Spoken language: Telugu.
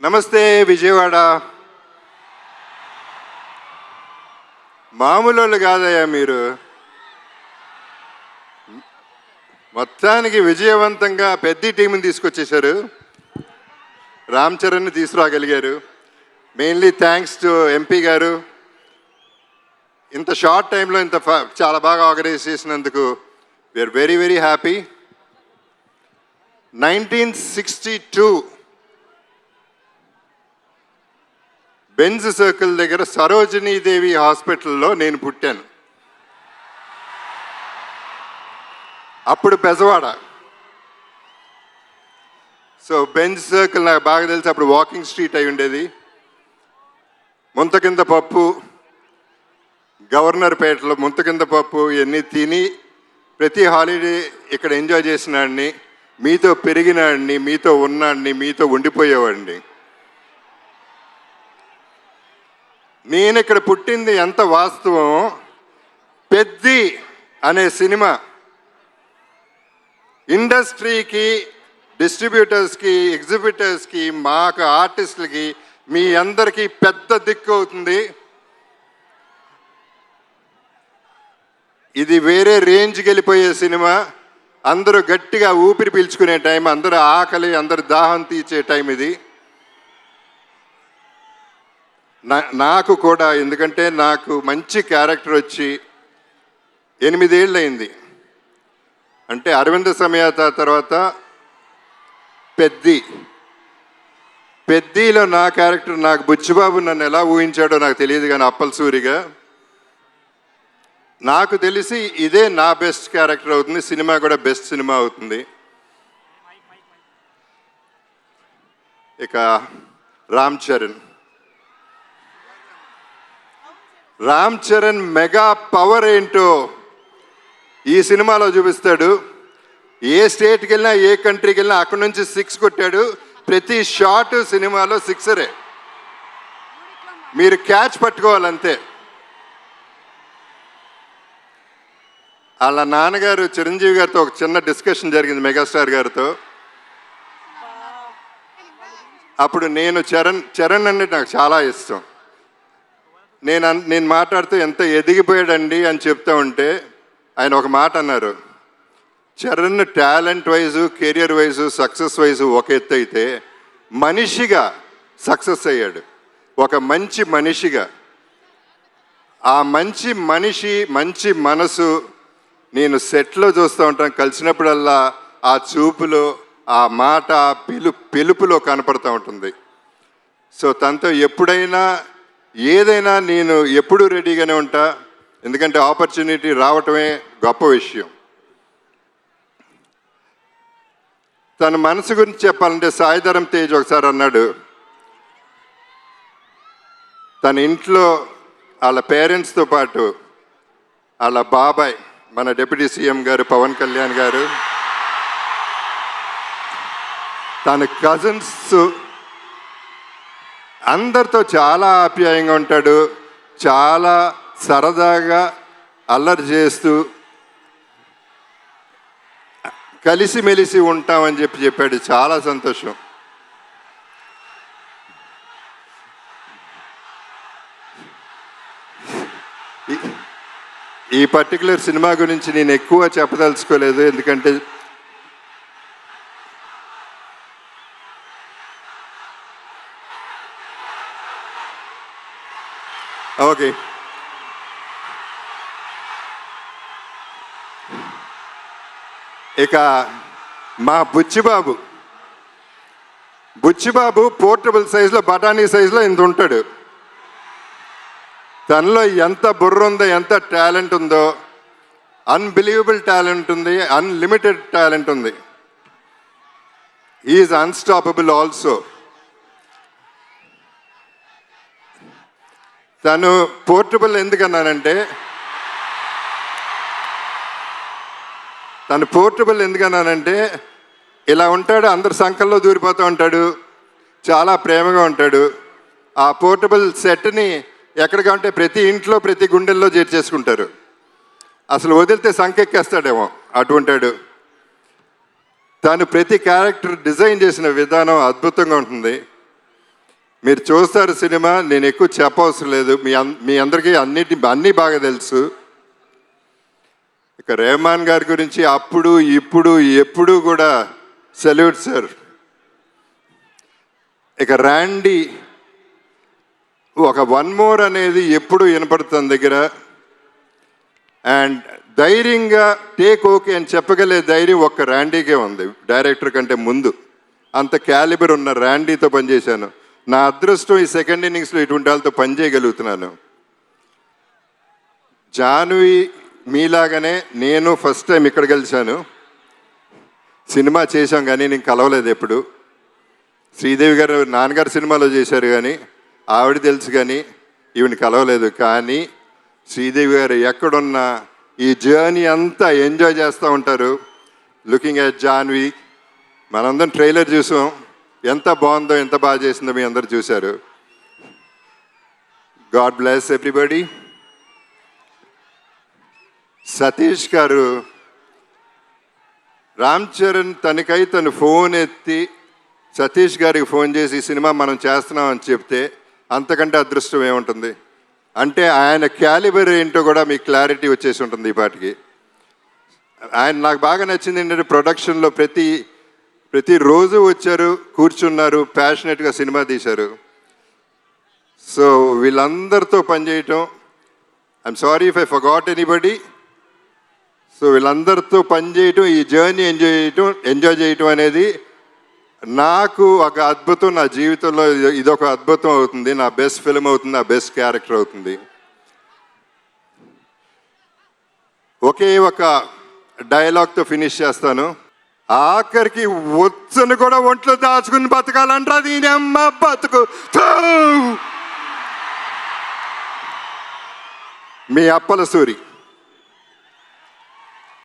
నమస్తే విజయవాడ. మామూలు కాదయ్యా మీరు. మొత్తానికి విజయవంతంగా పెద్ద టీంని తీసుకొచ్చేశారు. రామ్ చరణ్ని తీసుకురాగలిగారు. మెయిన్లీ థ్యాంక్స్ టు ఎంపీ గారు. ఇంత షార్ట్ టైంలో చాలా బాగా ఆర్గనైజ్ చేసినందుకు we are very very happy. 1962 Benz circle దగ్గర సరోజినీదేవి హాస్పిటల్లో నేను పుట్టాను. అప్పుడు బెజవాడ. సో బెంజ్ సర్కిల్ నాకు బాగా తెలిసి అప్పుడు వాకింగ్ స్ట్రీట్ అయి ఉండేది. ముంతకింద పప్పు, గవర్నర్ పేటలో ముంతకింద పప్పు ఇవన్నీ తిని ప్రతి హాలిడే ఇక్కడ ఎంజాయ్ చేసినాడిని, మీతో పెరిగినాడిని, మీతో ఉన్నాడిని, మీతో ఉండిపోయేవాడిని. నేను ఇక్కడ పుట్టింది ఎంత వాస్తవం. పెద్ది అనే సినిమా ఇండస్ట్రీకి, డిస్ట్రిబ్యూటర్స్కి, ఎగ్జిబిటర్స్కి, మాకు ఆర్టిస్టులకి, మీ అందరికీ పెద్ద దిక్కు అవుతుంది. ఇది వేరే రేంజ్కి వెళ్ళిపోయే సినిమా. అందరూ గట్టిగా ఊపిరి పీల్చుకునే టైం, అందరూ ఆకలి, అందరు దాహం తీర్చే టైం ఇది. నాకు కూడా, ఎందుకంటే నాకు మంచి క్యారెక్టర్ వచ్చి 8 ఏళ్ళు అయింది. అంటే అరవింద సమేత తర్వాత పెద్దిలో నా క్యారెక్టర్, నాకు బుచ్చిబాబు నన్ను ఎలా ఊహించాడో నాకు తెలియదు, కానీ అప్పలసూరిగా నాకు తెలిసి ఇదే నా బెస్ట్ క్యారెక్టర్ అవుతుంది. సినిమా కూడా బెస్ట్ సినిమా అవుతుంది. ఇక రామ్ చరణ్ మెగా పవర్ ఏంటో ఈ సినిమాలో చూపిస్తాడు. ఏ స్టేట్కి వెళ్ళినా, ఏ కంట్రీకి వెళ్ళినా అక్కడి నుంచి 6 కొట్టాడు. ప్రతి షాట్ సినిమాలో 6రే. మీరు క్యాచ్ పట్టుకోవాలంతే. వాళ్ళ నాన్నగారు చిరంజీవి గారితో ఒక చిన్న డిస్కషన్ జరిగింది, మెగాస్టార్ గారితో. అప్పుడు నేను చరణ్ అంటే నాకు చాలా ఇష్టం. నేను మాట్లాడుతూ ఎంత ఎదిగిపోయాడండి అని చెప్తా ఉంటే ఆయన ఒక మాట అన్నారు, Charan talent wise, career wise, success wise ఒక ఎత్తు అయితే మనిషిగా సక్సెస్ అయ్యాడు. ఒక మంచి మనిషిగా. ఆ మంచి మనిషి, మంచి మనసు నేను సెట్లో చూస్తూ ఉంటాను. కలిసినప్పుడల్లా ఆ చూపులో, ఆ మాట, ఆ పిలుపులో కనపడుతూ ఉంటుంది. సో తనతో ఎప్పుడైనా ఏదైనా నేను ఎప్పుడూ రెడీగానే ఉంటా. ఎందుకంటే ఆపర్చునిటీ రావటమే గొప్ప విషయం. తన మనసు గురించి చెప్పాలంటే సాయిధరం తేజ్ ఒకసారి అన్నాడు, తన ఇంట్లో వాళ్ళ పేరెంట్స్తో పాటు వాళ్ళ బాబాయ్, మన డిప్యూటీ సీఎం గారు పవన్ కళ్యాణ్ గారు, తన కజిన్స్ అందరితో చాలా ఆప్యాయంగా ఉంటాడు. చాలా సరదాగా అల్లరి చేస్తూ కలిసిమెలిసి ఉంటామని చెప్పాడు. చాలా సంతోషం. ఈ పర్టికులర్ సినిమా గురించి నేను ఎక్కువ చెప్పదలుచుకోలేదు, ఎందుకంటే ఓకే. ఇక మా బుచ్చిబాబు పోర్టబుల్ సైజులో, బఠానీ సైజులో ఇంత ఉంటాడు. తనలో ఎంత బుర్ర ఉందో, ఎంత టాలెంట్ ఉందో, అన్బిలీవబుల్ టాలెంట్ ఉంది, అన్లిమిటెడ్ టాలెంట్ ఉంది. Is unstoppable also. తను పోర్టబుల్ ఎందుకన్నానంటే ఇలా ఉంటాడు, అందరు సంకల్లో దూరిపోతూ ఉంటాడు, చాలా ప్రేమగా ఉంటాడు. ఆ పోర్టబుల్ సెట్ని ఎక్కడికంటే ప్రతి ఇంట్లో, ప్రతి గుండెల్లో చేర్చేసుకుంటారు. అసలు వదిలితే సంకెక్కేస్తాడేమో అటువంటాడు. తను ప్రతి క్యారెక్టర్ డిజైన్ చేసిన విధానం అద్భుతంగా ఉంటుంది. మీరు చూస్తారు సినిమా, నేను ఎక్కువ చెప్పవసరం లేదు, మీ అందరికీ అన్నీ బాగా తెలుసు. ఇక రెహమాన్ గారి గురించి అప్పుడు ఇప్పుడు ఎప్పుడు కూడా సెల్యూట్ సార్. ఇక ర్యాండీ ఒక వన్ మోర్ అనేది ఎప్పుడు వినపడుతుంది దగ్గర. అండ్ ధైర్యంగా టేక్ ఓకే అని చెప్పగలే ధైర్యం ఒక్క ర్యాండీకే ఉంది డైరెక్టర్ కంటే ముందు. అంత క్యాలిబర్ ఉన్న ర్యాండీతో పనిచేశాను. నా అదృష్టం ఈ సెకండ్ ఇన్నింగ్స్లో ఇటువంటి వాళ్ళతో పనిచేయగలుగుతున్నాను. జాన్వి మీలాగానే నేను ఫస్ట్ టైం ఇక్కడ కలిశాను. సినిమా చేశాం కానీ నేను కలవలేదు ఎప్పుడు. శ్రీదేవి గారు నాన్నగారు సినిమాలో చేశారు కానీ ఆవిడ తెలుసు కానీ ఈవిని కలవలేదు. కానీ శ్రీదేవి గారు ఎక్కడున్నా ఈ జర్నీ అంతా ఎంజాయ్ చేస్తూ ఉంటారు. లుకింగ్ ఎట్ జాన్వి, మనందరం ట్రైలర్ చూసాం, ఎంత బాగుందో ఎంత బాగా చేసిందో మీ అందరు చూశారు. God bless everybody. సతీష్ గారు, రామ్ చరణ్ తను ఫోన్ ఎత్తి సతీష్ గారికి ఫోన్ చేసి ఈ సినిమా మనం చేస్తున్నాం అని చెప్తే అంతకంటే అదృష్టం ఏముంటుంది. అంటే ఆయన క్యాలిబర్ ఏంటో కూడా మీకు క్లారిటీ వచ్చేసి ఉంటుంది ఈ పాటికి. ఆయన నాకు బాగా నచ్చింది ఏంటంటే ప్రొడక్షన్లో ప్రతిరోజు వచ్చారు, కూర్చున్నారు, ప్యాషనెట్గా సినిమా తీశారు. సో వీళ్ళందరితో పనిచేయటం, I'm sorry if I forgot anybody. So వీళ్ళందరితో పనిచేయటం, ఈ జర్నీ ఎంజాయ్ చేయటం అనేది నాకు ఒక అద్భుతం. నా జీవితంలో ఇదొక అద్భుతం అవుతుంది, నా బెస్ట్ ఫిల్మ్ అవుతుంది, నా బెస్ట్ క్యారెక్టర్ అవుతుంది. ఒకే ఒక డైలాగ్తో ఫినిష్ చేస్తాను. ఆఖరికి వచ్చను కూడా ఒంట్లో దాచుకుని బతకాలంటారా దీని అమ్మ బతుకు. మీ అప్పల సూరి.